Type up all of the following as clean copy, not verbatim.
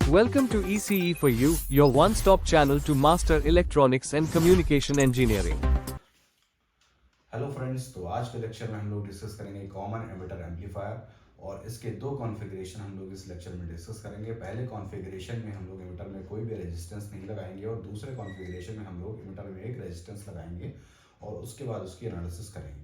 Welcome to ECE for You, your one-stop channel to master electronics and communication engineering. Hello friends, तो आज के lecture में हम लोग डिस्कस करेंगे कॉमन एमिटर एम्पलीफायर और इसके दो कॉन्फ़िगरेशन हम लोग इस लेक्चर में डिस्कस करेंगे। पहले कॉन्फ़िगरेशन में हम लोग एमिटर में कोई भी रेजिस्टेंस नहीं लगाएंगे और दूसरे कॉन्फ़िगरेशन में हम लोग एमिटर में एक रेजिस्टेंस लगाएंगे और उसके बाद उसकी एनालिसिस करेंगे।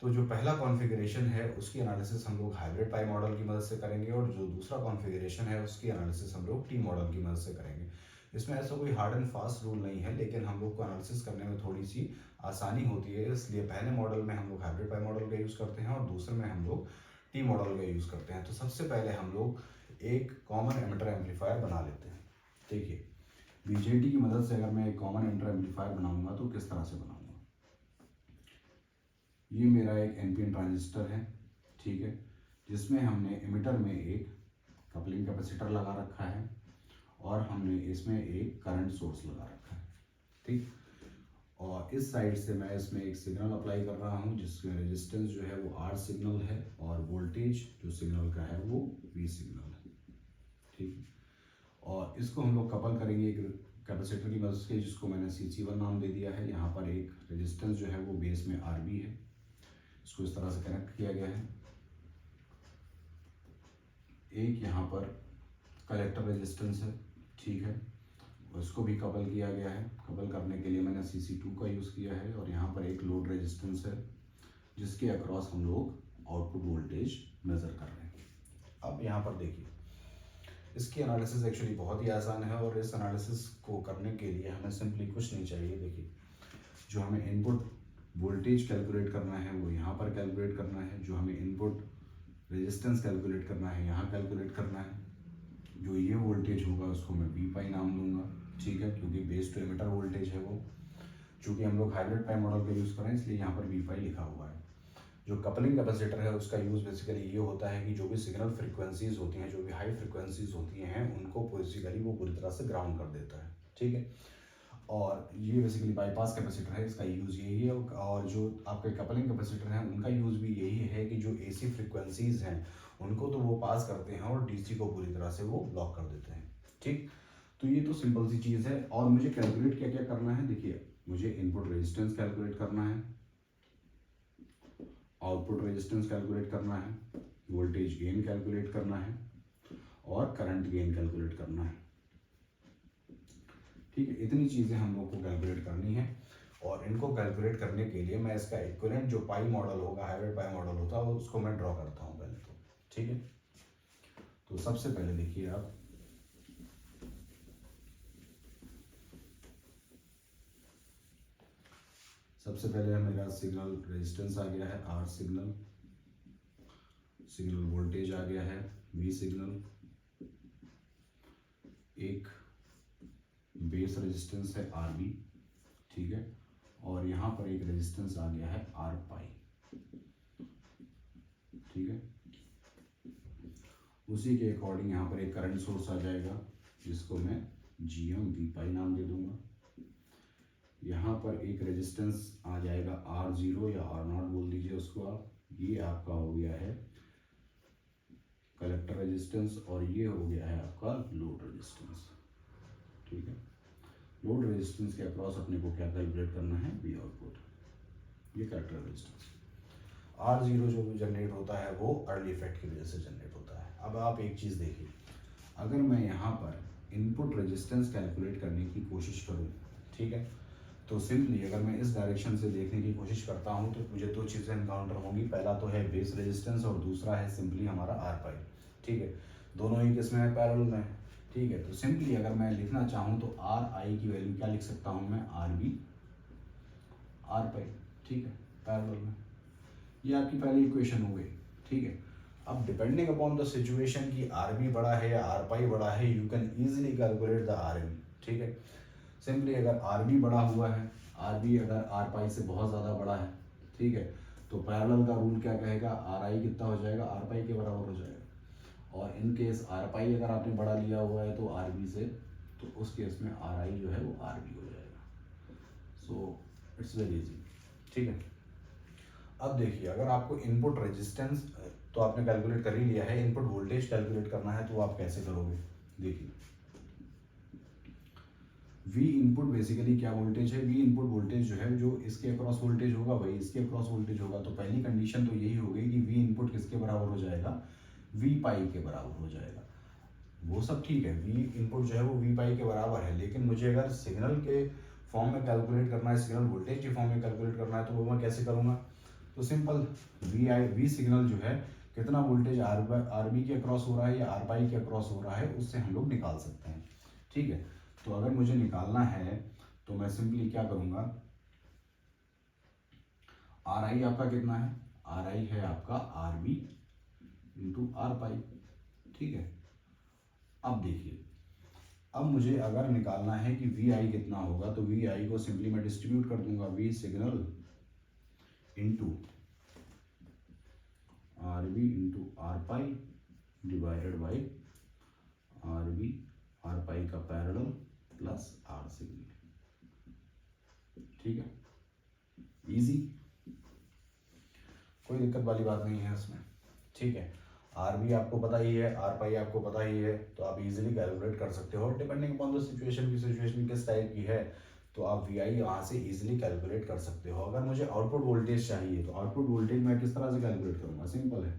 तो जो पहला कॉन्फ़िगरेशन है उसकी एनालिसिस हम लोग हाइब्रिड पाई मॉडल की मदद से करेंगे और जो दूसरा कॉन्फ़िगरेशन है उसकी एनालिसिस हम लोग टी मॉडल की मदद से करेंगे। इसमें ऐसा कोई हार्ड एंड फास्ट रूल नहीं है, लेकिन हम लोग को एनालिसिस करने में थोड़ी सी आसानी होती है, इसलिए पहले मॉडल में हम लोग हाइब्रिड पाई मॉडल का यूज़ करते हैं और दूसरे में हम लोग टी मॉडल का यूज़ करते हैं। तो सबसे पहले हम लोग एक कॉमन एमिटर एम्पलीफायर बना लेते हैं। देखिए, बीजेटी की मदद से अगर मैं एक कॉमन एमिटर एम्पलीफायर बनाऊंगा तो किस तरह से बनाऊंगा। ये मेरा एक एनपीएन ट्रांजिस्टर है, ठीक है, जिसमें हमने एमिटर में एक कपलिंग कैपेसिटर लगा रखा है और हमने इसमें एक करंट सोर्स लगा रखा है, ठीक। और इस साइड से मैं इसमें एक सिग्नल अप्लाई कर रहा हूँ जिसमें रेजिस्टेंस जो है वो आर सिग्नल है और वोल्टेज जो सिग्नल का है वो वी सिग्नल है, ठीक। और इसको हम लोग कपल करेंगे एक कैपेसिटर की मदद से जिसको मैंने CC1 नाम दे दिया है। यहाँ पर एक रेजिस्टेंस जो है वो बेस में RB है, इसको इस तरह से कनेक्ट किया गया है। एक यहाँ पर कलेक्टर रेजिस्टेंस है, ठीक है, उसको भी कपल किया गया है। कपल करने के लिए मैंने CC2 का यूज़ किया है और यहाँ पर एक लोड रेजिस्टेंस है जिसके अक्रॉस हम लोग आउटपुट वोल्टेज मेज़र कर रहे हैं। अब यहाँ पर देखिए, इसकी एनालिसिस एक्चुअली बहुत ही आसान है और इस एनालिसिस को करने के लिए हमें सिंपली कुछ नहीं चाहिए। देखिए, जो हमें इनपुट वोल्टेज कैलकुलेट करना है वो यहाँ पर कैलकुलेट करना है, जो हमें इनपुट रेजिस्टेंस कैलकुलेट करना है यहाँ कैलकुलेट करना है। जो ये वोल्टेज होगा उसको मैं वी पाई नाम दूंगा, ठीक है, क्योंकि बेस टू एमिटर वोल्टेज है वो। चूँकि हम लोग हाइब्रिड पाई मॉडल का यूज़ कर रहे हैं इसलिए यहाँ पर वी पाई लिखा हुआ है। जो कपलिंग कैपेसिटर है उसका यूज़ बेसिकली ये होता है कि जो भी सिग्नल फ्रिक्वेंसीज होती हैं, जो भी हाई फ्रिक्वेंसीज होती हैं, उनको बेसिकली वो पूरी तरह से ग्राउंड कर देता है, ठीक है। और ये बेसिकली बाईपास कैपेसिटर है, इसका यूज़ यही है। और जो आपके कपलिंग कैपेसिटर हैं उनका यूज़ भी यही है कि जो AC फ्रिक्वेंसीज हैं उनको तो वो पास करते हैं और DC को पूरी तरह से वो ब्लॉक कर देते हैं, ठीक। तो ये तो सिंपल सी चीज़ है। और मुझे कैलकुलेट क्या क्या करना है, देखिए, मुझे इनपुट रेजिस्टेंस कैलकुलेट करना है, आउटपुट रेजिस्टेंस कैलकुलेट करना है, वोल्टेज गेन कैलकुलेट करना है और करंट गेन कैलकुलेट करना है, ठीक है। इतनी चीज़ें हम लोग को कैलकुलेट करनी है और इनको कैलकुलेट करने के लिए मैं इसका इक्विवेलेंट जो पाई मॉडल होगा, हाइब्रिड पाई मॉडल होता है, उसको मैं ड्रॉ करता हूँ पहले तो, ठीक है। तो सबसे पहले देखिए आप, सबसे पहले मेरा सिग्नल रेजिस्टेंस आ गया है आर सिग्नल, सिग्नल वोल्टेज आ गया है वी सिग्नल, एक बेस रेजिस्टेंस है RB, ठीक है, और यहाँ पर एक रेजिस्टेंस आ गया है R पाई, ठीक है। उसी के अकॉर्डिंग यहाँ पर एक करंट सोर्स आ जाएगा जिसको मैं GM V पाई नाम दे दूंगा। यहाँ पर एक रेजिस्टेंस आ जाएगा R0 या R0 बोल दीजिए उसको आप। ये आपका हो गया है कलेक्टर रेजिस्टेंस और ये हो गया है आपका लोड रेजिस्टेंस, ठीक है। लोड रेजिस्टेंस के अक्रॉस अपने को क्या कैलकुलेट करना है, वी आउटपुट, ये कलेक्टर रेजिस्टेंस। R0 जो भी जनरेट होता है वो अर्ली इफेक्ट की वजह से जनरेट होता है। अब आप एक चीज़ देखिए, अगर मैं यहाँ पर इनपुट रेजिस्टेंस कैलकुलेट करने की कोशिश करूँ, ठीक है, तो सिंपली अगर मैं इस डायरेक्शन से देखने की कोशिश करता हूँ तो मुझे दो चीज़ें एनकाउंटर होंगी। पहला तो है बेस रेजिस्टेंस और दूसरा है सिंपली हमारा R पाई, ठीक है। दोनों ही किस में है, पैरेलल में, ठीक है। तो सिंपली अगर मैं लिखना चाहूँ तो RI की वैल्यू क्या लिख सकता हूँ मैं, RB R पाई, ठीक है, पैरेलल में। ये आपकी पहली इक्वेशन हो गई, ठीक है। अब डिपेंडिंग अपॉन द सिचुएशन की RB बड़ा है या R पाई बड़ा है, you can easily calculate the RM, ठीक है। सिंपली अगर RB बड़ा हुआ है, RB अगर R पाई से बहुत ज़्यादा बड़ा है, ठीक है, तो पैरेलल का रूल क्या कहेगा, RI कितना हो जाएगा, R पाई के बराबर हो जाएगा। और इन केस R पाई अगर आपने बड़ा लिया हुआ है तो RB से, तो उस केस में RI जो है वो RB हो जाएगा। सो इट्स वेरी इजी, ठीक है। अब देखिए, अगर आपको इनपुट रेजिस्टेंस तो आपने कैलकुलेट कर ही लिया है, इनपुट वोल्टेज कैलकुलेट करना है तो आप कैसे करोगे। देखिए, V इनपुट बेसिकली क्या वोल्टेज है, V इनपुट वोल्टेज जो है जो इसके अक्रॉस वोल्टेज होगा वही इसके अक्रॉस वोल्टेज होगा। तो पहली कंडीशन तो यही हो गई कि V इनपुट किसके बराबर हो जाएगा, V पाई के बराबर हो जाएगा। वो सब ठीक है, V इनपुट जो है वो V पाई के बराबर है, लेकिन मुझे अगर सिग्नल के फॉर्म में कैलकुलेट करना है, सिग्नल वोल्टेज के फॉर्म में कैलकुलेट करना है, तो वो मैं कैसे करूँगा। तो सिंपल V सिग्नल जो है कितना वोल्टेज आर बी के अक्रॉस हो रहा है या आर पाई के अक्रॉस हो रहा है, उससे हम लोग निकाल सकते हैं। ठीक है, तो अगर मुझे निकालना है तो मैं सिंपली क्या करूँगा, आर आई आपका कितना है, आर आई है आपका आर बी इंटू आर पाई। ठीक है, अब देखिए, अब मुझे अगर निकालना है कि वी आई कितना होगा, तो वी आई को सिंपली मैं डिस्ट्रीब्यूट कर दूंगा, V signal into R B into R pi divided by R B R pi का पैरेलल प्लस आर सिग्नल। ठीक है, इजी, कोई दिक्कत वाली बात नहीं है इसमें। ठीक है, आर बी आपको पता ही है, आर पाई आपको पता ही है, तो आप इजीली कैलकुलेट कर सकते हो। डिपेंडिंग अपॉन द सिचुएशन की, सिचुएशन किस टाइप की है, तो आप वी आई यहाँ से इजीली कैलकुलेट कर सकते हो। अगर मुझे आउटपुट वोल्टेज चाहिए तो आउटपुट वोल्टेज मैं किस तरह से कैलकुलेट करूँगा, सिंपल है,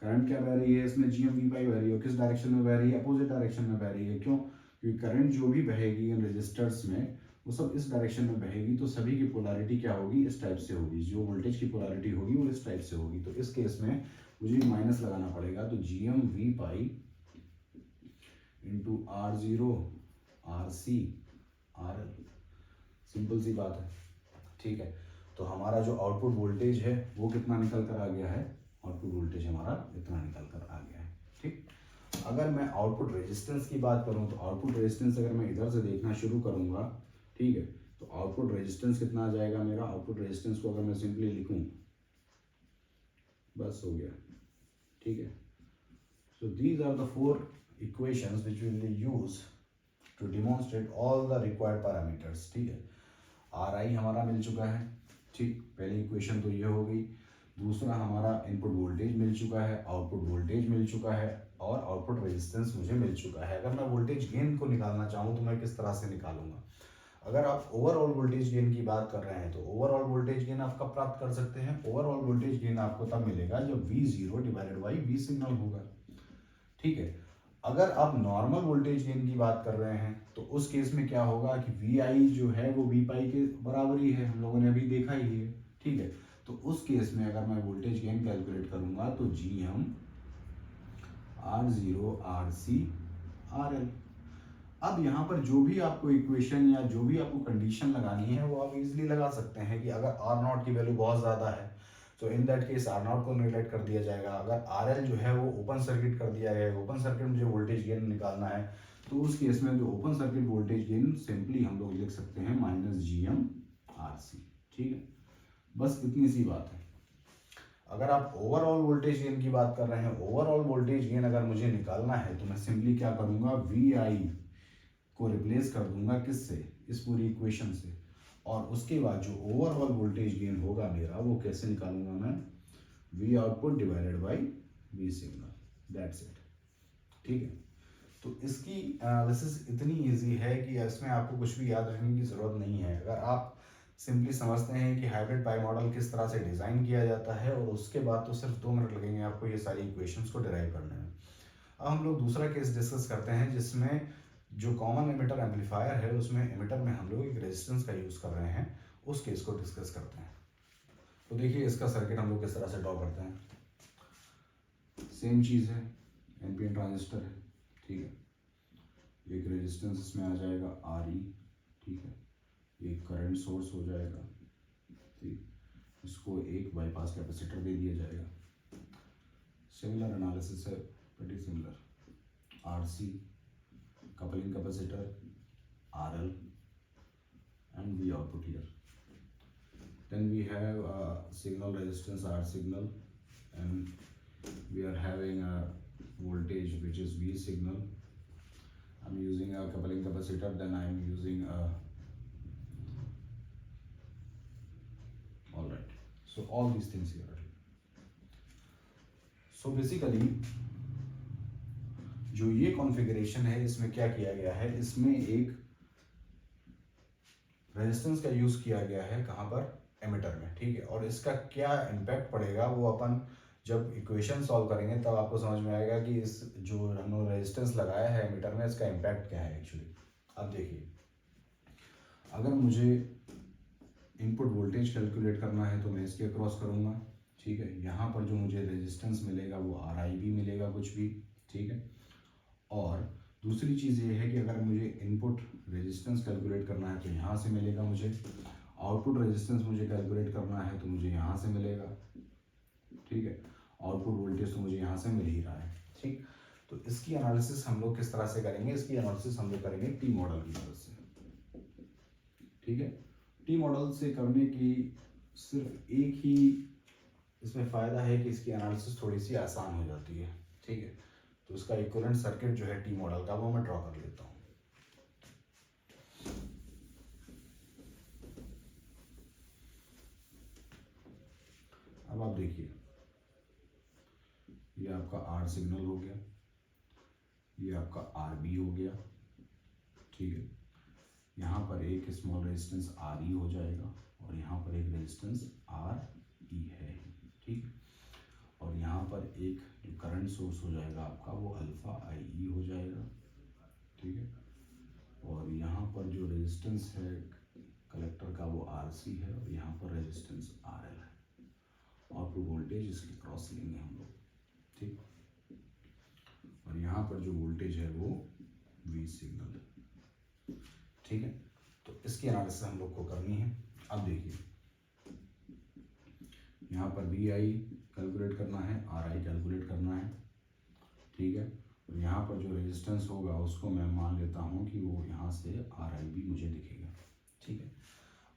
करंट क्या बह रही है इसमें, जी एम वी पाई बह रही है, किस डायरेक्शन में बह रही है, अपोजिट डायरेक्शन में बह रही है। क्यों, क्योंकि करंट जो भी बहेगी इन रजिस्टर्स में वो सब इस डायरेक्शन में बहेगी, तो सभी की पोलैरिटी क्या होगी, इस टाइप से होगी, जो वोल्टेज की पोलैरिटी होगी वो इस टाइप से होगी। तो इस केस में मुझे माइनस लगाना पड़ेगा, तो जी m V pi into R zero R C R L, simple सी बात है। ठीक है, तो हमारा जो आउटपुट वोल्टेज है वो कितना निकल कर आ गया है, आउटपुट वोल्टेज हमारा इतना निकल कर आ गया है। ठीक, अगर मैं आउटपुट रेजिस्टेंस की बात करूं तो आउटपुट रेजिस्टेंस अगर मैं इधर से देखना शुरू करूंगा, ठीक है, तो आउटपुट रेजिस्टेंस कितना आ जाएगा मेरा, आउटपुट रेजिस्टेंस को अगर मैं सिंपली लिखूं, बस हो गया। ठीक है, so these are the 4 equations which we will use to demonstrate all the required parameters. ठीक है, आर आई हमारा मिल चुका है, ठीक, पहली इक्वेशन तो ये हो गई। दूसरा हमारा इनपुट वोल्टेज मिल चुका है, आउटपुट वोल्टेज मिल चुका है, और आउटपुट रेजिस्टेंस मुझे मिल चुका है। अगर मैं वोल्टेज गेन को निकालना चाहूँ तो मैं किस तरह से निकालूंगा। अगर आप ओवरऑल वोल्टेज गेन की बात कर रहे हैं तो ओवरऑल वोल्टेज गेन आप कब प्राप्त कर सकते हैं, ओवरऑल वोल्टेज गेन आपको तब मिलेगा जब V zero divided by V signal होगा। ठीक है, अगर आप नॉर्मल वोल्टेज गेन की बात कर रहे हैं तो उस केस में क्या होगा कि वी आई जो है वो वी पाई के बराबर ही है, हम लोगों ने अभी देखा ही है। ठीक है, तो उस केस में अगर मैं वोल्टेज गेन कैलकुलेट करूंगा तो जी M R zero R C R L. अब यहाँ पर जो भी आपको इक्वेशन या जो भी आपको कंडीशन लगानी है वो आप इजीली लगा सकते हैं कि अगर आर नॉट की वैल्यू बहुत ज़्यादा है तो in that case R naught को नेगलेक्ट कर दिया जाएगा। अगर आर एल जो है वो ओपन सर्किट कर दिया गया है, ओपन सर्किट मुझे वोल्टेज गेन निकालना है, तो उस केस में जो open circuit voltage gain simply हम लोग लिख सकते हैं minus G M R C. ठीक है, बस इतनी सी बात है। अगर आप ओवरऑल वोल्टेज गेन की बात कर रहे हैं, ओवरऑल वोल्टेज गेन अगर मुझे निकालना है तो मैं सिंपली क्या करूंगा, वी आई को रिप्लेस कर दूंगा किससे, इस पूरी इक्वेशन से, और उसके बाद जो ओवरऑल वोल्टेज गेन होगा मेरा वो कैसे निकालूंगा मैं, V output divided by V signal, that's it. ठीक है, तो इसकी एनालिसिस इतनी इजी है कि इसमें आपको कुछ भी याद रखने की ज़रूरत नहीं है। अगर आप सिंपली समझते हैं कि हाइब्रिड पाई मॉडल किस तरह से डिज़ाइन किया जाता है, और उसके बाद तो सिर्फ 2 मिनट लगेंगे आपको ये सारी इक्वेशंस को डिराइव करने में। अब हम लोग दूसरा केस डिस्कस करते हैं जिसमें जो कॉमन एमिटर एम्पलीफायर है उसमें एमिटर में हम लोग एक रेजिस्टेंस का यूज़ कर रहे हैं, उस केस को डिस्कस करते हैं। तो देखिए इसका सर्किट हम लोग किस तरह से ड्रॉ करते हैं। सेम चीज़ है, एनपीएन ट्रांजिस्टर है, ठीक है, एक रेजिस्टेंस इसमें आ जाएगा आर ई, ठीक है, एक करंट सोर्स हो जाएगा, ठीक, इसको एक बाईपास कैपेसिटर दे दिया जाएगा। सिमिलर एनालिसिस है, pretty similar, RC, coupling capacitor, RL, and V output here. Then we have signal resistance R signal, and we are having a voltage which is V signal. I'm using a coupling capacitor, then I'm using a, all right, so all these things here. So basically जो ये configuration है इसमें क्या किया गया है, इसमें एक रेजिस्टेंस का यूज़ किया गया है कहाँ पर, एमिटर में, ठीक है। और इसका क्या इम्पैक्ट पड़ेगा वो अपन जब इक्वेशन सॉल्व करेंगे तब आपको समझ में आएगा कि इस जो हमने रेजिस्टेंस लगाया है एमिटर में इसका इम्पैक्ट क्या है एक्चुअली। अब देखिए, अगर मुझे इनपुट वोल्टेज कैलकुलेट करना है तो मैं इसके अक्रॉस करूँगा, ठीक है। यहाँ पर जो मुझे रेजिस्टेंस मिलेगा वो RIB मिलेगा कुछ भी, ठीक है। और दूसरी चीज़ ये है कि अगर मुझे इनपुट रेजिस्टेंस कैलकुलेट करना है तो यहाँ से मिलेगा मुझे, आउटपुट रेजिस्टेंस मुझे कैलकुलेट करना है तो मुझे यहाँ से मिलेगा, ठीक है। आउटपुट वोल्टेज तो मुझे यहाँ से मिल ही रहा है, ठीक। तो इसकी एनालिसिस हम लोग किस तरह से करेंगे, इसकी एनालिसिस हम लोग करेंगे टी मॉडल की मदद से, ठीक है। टी मॉडल से करने की सिर्फ एक ही इसमें फ़ायदा है कि इसकी एनालिसिस थोड़ी सी आसान हो जाती है, ठीक है। तो उसका इक्विवेलेंट सर्किट जो है टी मॉडल का वो मैं ड्रॉ कर लेता हूँ। अब आप देखिए, ये आपका R सिग्नल हो गया, ये आपका RB हो गया, ठीक है। यहाँ पर एक स्मॉल रेजिस्टेंस RE हो जाएगा और यहाँ पर एक रेजिस्टेंस RE है, ठीक। और यहाँ पर एक जो करंट सोर्स हो जाएगा आपका वो अल्फा IE हो जाएगा, ठीक है। और यहाँ पर जो रेजिस्टेंस है कलेक्टर का वो RC है और यहाँ पर रेजिस्टेंस RL है। आउटपुट वोल्टेज इसके क्रॉस लेंगे हम लोग, ठीक। और यहाँ पर जो वोल्टेज है वो V सिग्नल है, ठीक है। तो इसकी एनालिसिस हम लोग को करनी है। अब देखिए, यहाँ पर VI कैलकुलेट करना है, RI कैलकुलेट करना है, ठीक है। और यहाँ पर जो रेजिस्टेंस होगा उसको मैं मान लेता हूँ कि वो यहाँ से RIB मुझे दिखेगा, ठीक है।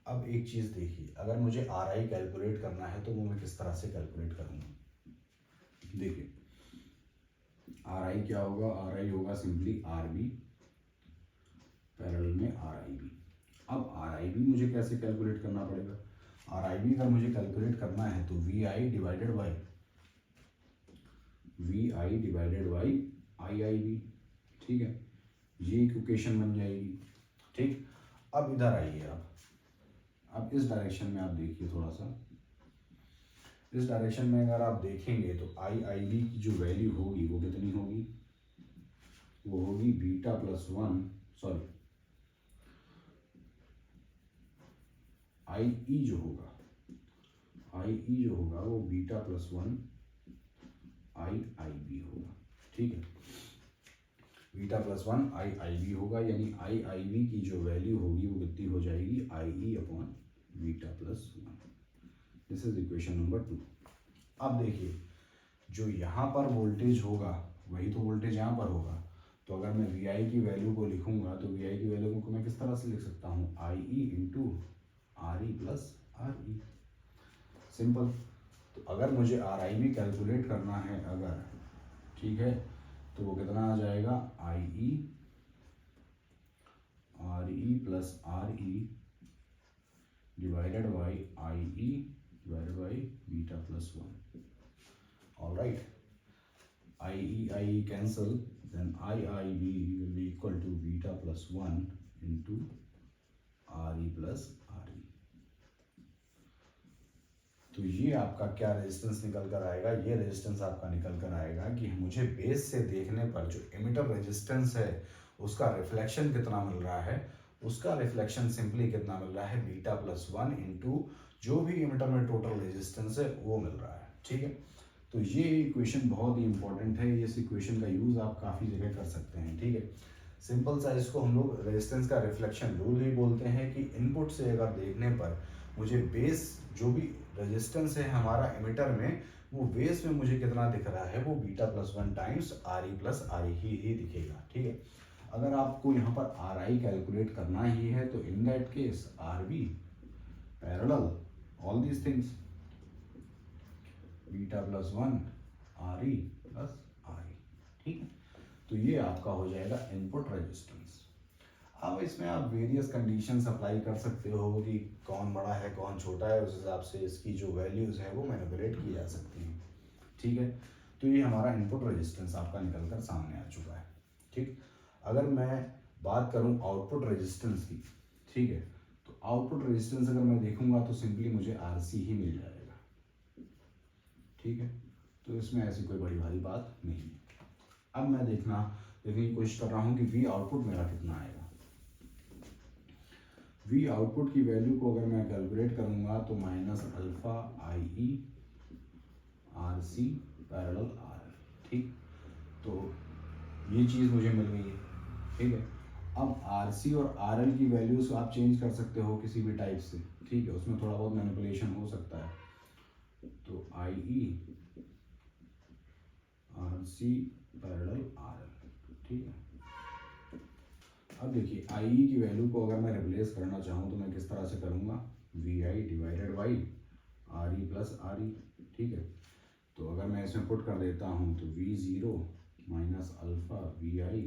अब एक चीज़ देखिए, अगर मुझे RI कैलकुलेट करना है तो वो मैं किस तरह से कैलकुलेट करूँगा। देखिए, RI क्या होगा, RI होगा सिंपली RB पैरेलल में RIB। अब RIB मुझे कैसे कैलकुलेट करना पड़ेगा, RIB अगर मुझे कैलकुलेट करना है तो VI डिवाइडेड बाई IIB, ठीक है। ये इक्वेशन बन जाएगी, ठीक। अब इधर आइए आप, अब इस डायरेक्शन में आप देखिए थोड़ा सा, इस डायरेक्शन में अगर आप देखेंगे तो IIB की जो वैल्यू होगी वो कितनी होगी, वो होगी बीटा प्लस 1, सॉरी IE जो होगा वो बीटा प्लस 1 IIB होगा, ठीक है। बीटा प्लस 1 IIB होगा, यानी IIB की जो वैल्यू होगी वो कितनी हो जाएगी, IE upon beta plus 1। This is equation number 2। अब देखिए, जो यहाँ पर वोल्टेज होगा वही तो वोल्टेज यहाँ पर होगा। तो अगर मैं VI की वैल्यू को लिखूंगा तो VI की वैल्यू को मैं किस तरह से लिख सकता हूँ, IE into RE plus RE, simple. तो अगर मुझे RIB कैलकुलेट करना है अगर, ठीक है, तो वो कितना आ जाएगा, IE RE plus RE divided by IE divided by beta plus 1। All right, IE cancel, then IIB will be equal to beta plus 1 into RE plus RE। तो ये आपका क्या रेजिस्टेंस निकल कर आएगा, ये रेजिस्टेंस आपका निकल कर आएगा कि मुझे बेस से देखने पर जो एमिटर रेजिस्टेंस है उसका रिफ्लेक्शन कितना मिल रहा है, उसका रिफ्लेक्शन सिंपली कितना मिल रहा है, बीटा प्लस 1 इंटू जो भी एमिटर में टोटल रेजिस्टेंस है वो मिल रहा है, ठीक है। तो ये इक्वेशन बहुत ही इंपॉर्टेंट है, इस इक्वेशन का यूज़ आप काफ़ी जगह कर सकते हैं, ठीक है। सिंपल सा इसको हम लोग रेजिस्टेंस का रिफ्लेक्शन रूल ही बोलते हैं कि इनपुट से अगर देखने पर मुझे बेस जो भी रेजिस्टेंस है हमारा एमिटर में वो बेस में मुझे कितना दिख रहा है, वो beta plus 1 times RE plus RE ही दिखेगा, ठीक है। अगर आपको यहाँ पर RI कैलकुलेट करना ही है तो in that case RB parallel all these things beta plus 1 RE plus RE, ठीक है। तो ये आपका हो जाएगा इनपुट रेजिस्टेंस। अब इसमें आप वेरियस कंडीशंस अप्लाई कर सकते हो कि कौन बड़ा है कौन छोटा है, उस हिसाब से इसकी जो वैल्यूज़ है वो मैनिपुलेट की जा सकती हैं, ठीक है। तो ये हमारा इनपुट रेजिस्टेंस आपका निकल कर सामने आ चुका है, ठीक। अगर मैं बात करूं आउटपुट रेजिस्टेंस की, ठीक है, तो आउटपुट रेजिस्टेंस अगर मैं देखूंगा तो सिंपली मुझे RC ही मिल जाएगा, ठीक है। तो इसमें ऐसी कोई बड़ी भारी बात नहीं है। अब मैं देखने की कोशिश कर रहा हूँ कि V आउटपुट मेरा कितना आएगा। V आउटपुट की वैल्यू को अगर मैं कैलकुलेट करूंगा तो minus alpha IE RC parallel RL, ठीक। तो ये चीज़ मुझे मिल गई है, ठीक है। अब RC और RL की वैल्यूज आप चेंज कर सकते हो किसी भी टाइप से, ठीक है, उसमें थोड़ा बहुत मैनिपुलेशन हो सकता है। तो IE RC पैरेलल RL, ठीक है। अब देखिए IE की वैल्यू को अगर मैं रिप्लेस करना चाहूँ तो मैं किस तरह से करूँगा, VI divided by RE plus RE, ठीक है। तो अगर मैं इसमें पुट कर देता हूँ तो V0 minus alpha VI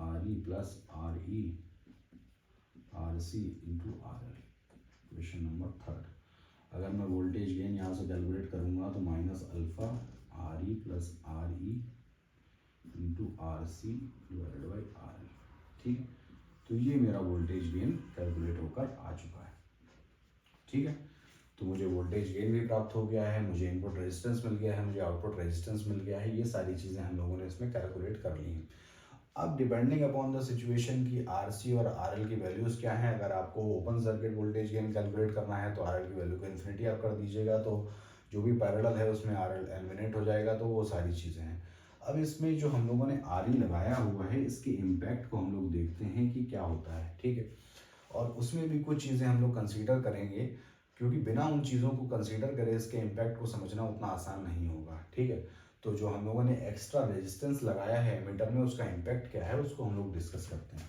RE plus RE RC into RL, question number 3। अगर मैं वोल्टेज गेन यहाँ से कैलकुलेट करूँगा तो minus alpha RE plus RE into RC divided by RL, ठीक है। तो ये मेरा वोल्टेज गेन कैलकुलेट होकर आ चुका है, ठीक है। तो मुझे वोल्टेज गेन भी प्राप्त हो गया है, मुझे इनपुट रेजिस्टेंस मिल गया है, मुझे आउटपुट रेजिस्टेंस मिल गया है। ये सारी चीज़ें हम लोगों ने इसमें कैलकुलेट कर ली हैं। अब डिपेंडिंग अपॉन द सिचुएशन की RC और RL की वैल्यूज़ क्या हैं, अगर आपको open circuit voltage gain calculate करना है तो RL की वैल्यू को इन्फिनिटी आप कर दीजिएगा, तो जो भी पैरेलल है उसमें RL एलिमिनेट हो जाएगा। तो वो सारी चीज़ें हैं। अब इसमें जो हम लोगों ने RE लगाया हुआ है इसके इम्पैक्ट को हम लोग देखते हैं कि क्या होता है, ठीक है। और उसमें भी कुछ चीज़ें हम लोग कंसीडर करेंगे, क्योंकि बिना उन चीज़ों को कंसीडर करे इसके इम्पैक्ट को समझना उतना आसान नहीं होगा, ठीक है। तो जो हम लोगों ने एक्स्ट्रा रेजिस्टेंस लगाया है एमीटर में उसका इम्पैक्ट क्या है उसको हम लोग डिस्कस करते हैं।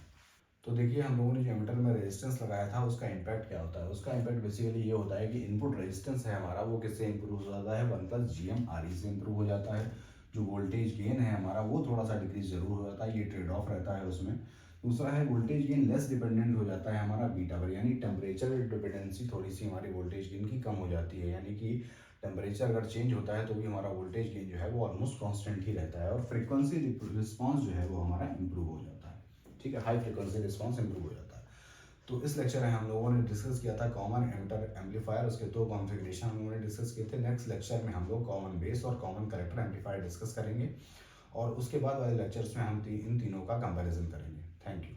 तो देखिए हम लोगों ने जो एमीटर में रेजिस्टेंस लगाया था उसका इम्पैक्ट क्या होता है। उसका इम्पैक्ट बेसिकली ये होता है कि इनपुट रेजिस्टेंस है हमारा वो किससे इंप्रूव हो जाता है, 1 + GM RE से इंप्रूव हो जाता है। जो वोल्टेज गेन है हमारा वो थोड़ा सा डिक्रीज जरूर हो जाता है, ये ट्रेड ऑफ रहता है उसमें। दूसरा है वोल्टेज गेन लेस डिपेंडेंट हो जाता है हमारा बीटा पर, यानी टेम्परेचर डिपेंडेंसी थोड़ी सी हमारी वोल्टेज गेन की कम हो जाती है, यानी कि टेम्परेचर अगर चेंज होता है तो भी हमारा वोल्टेज गेन जो है वो ऑलमोस्ट कांस्टेंट ही रहता है। और फ्रीक्वेंसी रिस्पांस जो है वो हमारा इंप्रूव हो जाता है, ठीक है, हाई फ्रीक्वेंसी रिस्पांस इंप्रूव हो जाता है। तो इस लेक्चर में हम लोगों ने डिस्कस किया था कॉमन एमिटर एम्पलीफायर, उसके 2 कॉन्फ़िगरेशन हम लोगों ने डिस्कस किए थे। नेक्स्ट लेक्चर में हम लोग कॉमन बेस और कॉमन कलेक्टर एम्पलीफायर डिस्कस करेंगे, और उसके बाद वाले लेक्चर्स में हम इन तीनों का कंपैरिजन करेंगे। Thank you.